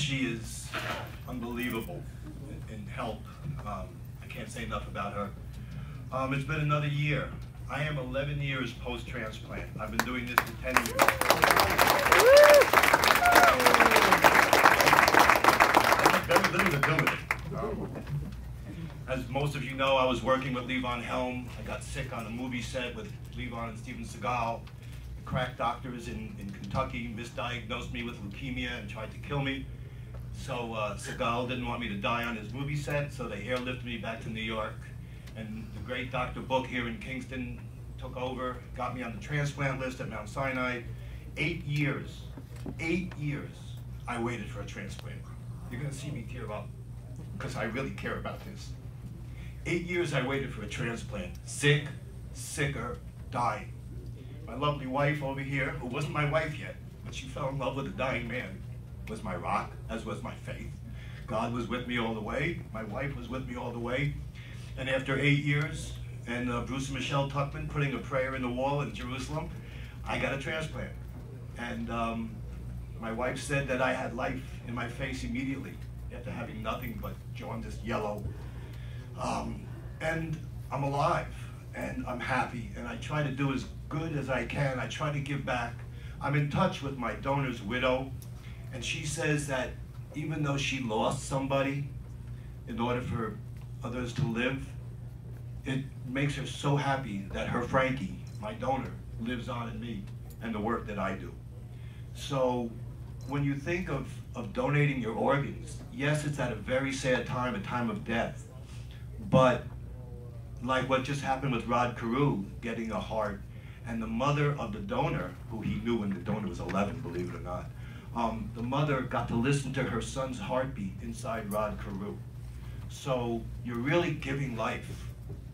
She is unbelievable in help. I can't say enough about her. It's been another year. I am 11 years post-transplant. I've been doing this for 10 years. I have very little to do with it. As most of you know, I was working with Levon Helm. I got sick on a movie set with Levon and Steven Seagal. The crack doctors in Kentucky misdiagnosed me with leukemia and tried to kill me. So Seagal didn't want me to die on his movie set, so they airlifted me back to New York. And the great Dr. Book here in Kingston took over, got me on the transplant list at Mount Sinai. 8 years I waited for a transplant. You're gonna see me tear up, because I really care about this. 8 years I waited for a transplant. Sick, sicker, dying. My lovely wife over here, who wasn't my wife yet, but she fell in love with a dying man, was my rock, as was my faith. God was with me all the way. My wife was with me all the way. And after 8 years, and Bruce and Michelle Tuckman putting a prayer in the wall in Jerusalem, I got a transplant. And my wife said that I had life in my face immediately, after having nothing but jaundiced yellow. And I'm alive, and I'm happy, and I try to do as good as I can. I try to give back. I'm in touch with my donor's widow, and she says that even though she lost somebody in order for others to live, it makes her so happy that her Frankie, my donor, lives on in me and the work that I do. So when you think of donating your organs, yes, it's at a very sad time, a time of death, but like what just happened with Rod Carew getting a heart, and the mother of the donor, who he knew when the donor was 11, believe it or not, the mother got to listen to her son's heartbeat inside Rod Carew. So you're really giving life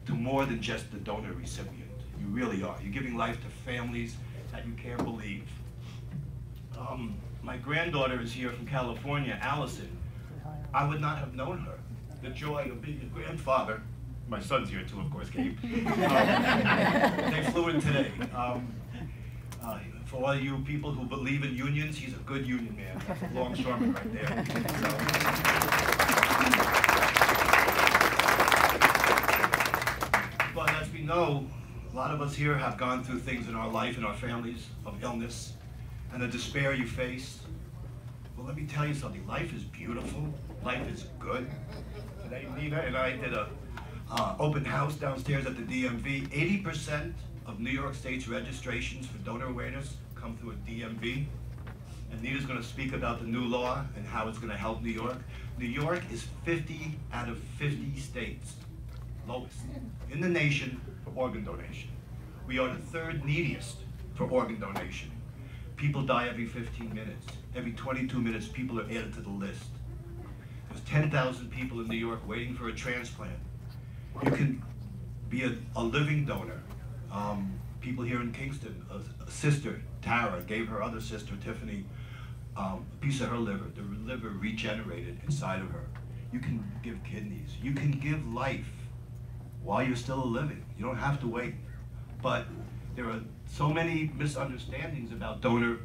to more than just the donor recipient. You really are. You're giving life to families that you can't believe. My granddaughter is here from California, Allison. I would not have known her. The joy of being a grandfather. My son's here too, of course, Gabe. They flew in today. For all you people who believe in unions, he's a good union man. That's a longshoreman right there. But as we know, a lot of us here have gone through things in our life, in our families, of illness, and the despair you face. Well, let me tell you something. Life is beautiful. Life is good. Today, Nina and I did a open house downstairs at the DMV. 80% of New York State's registrations for donor awareness come through a DMV. And Nina's going to speak about the new law and how it's going to help New York. New York is 50 out of 50 states, lowest in the nation for organ donation. We are the third neediest for organ donation. People die every 15 minutes. Every 22 minutes, people are added to the list. There's 10,000 people in New York waiting for a transplant. You can be a living donor. People here in Kingston, a sister, Tara, gave her other sister, Tiffany, a piece of her liver. The liver regenerated inside of her. You can give kidneys. You can give life while you're still living. You don't have to wait. But there are so many misunderstandings about donor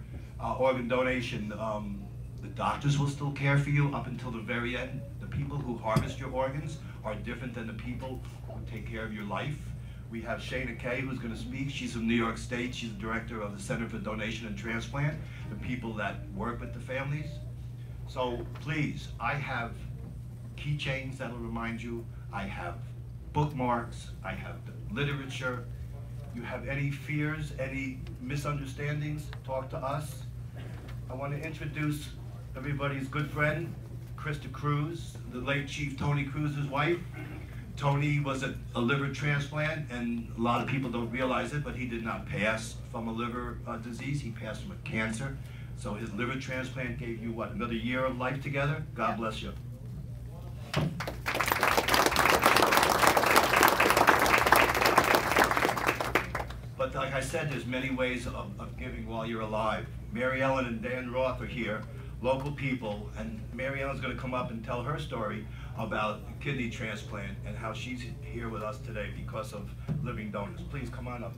organ donation. The doctors will still care for you up until the very end. The people who harvest your organs are different than the people who take care of your life. We have Shana Kay, who's going to speak. She's from New York State. She's the director of the Center for Donation and Transplant, the people that work with the families. So please, I have keychains that will remind you. I have bookmarks. I have the literature. You have any fears, any misunderstandings, talk to us. I want to introduce everybody's good friend, Krista Cruz, the late Chief Tony Cruz's wife. Tony was a liver transplant, and a lot of people don't realize it, but he did not pass from a liver disease. He passed from a cancer. So his liver transplant gave you, what, another year of life together? God bless you. But like I said, there's many ways of giving while you're alive. Mary Ellen and Dan Roth are here, local people, and Mary Ellen's going to come up and tell her story about kidney transplant and how she's here with us today because of living donors. Please come on up.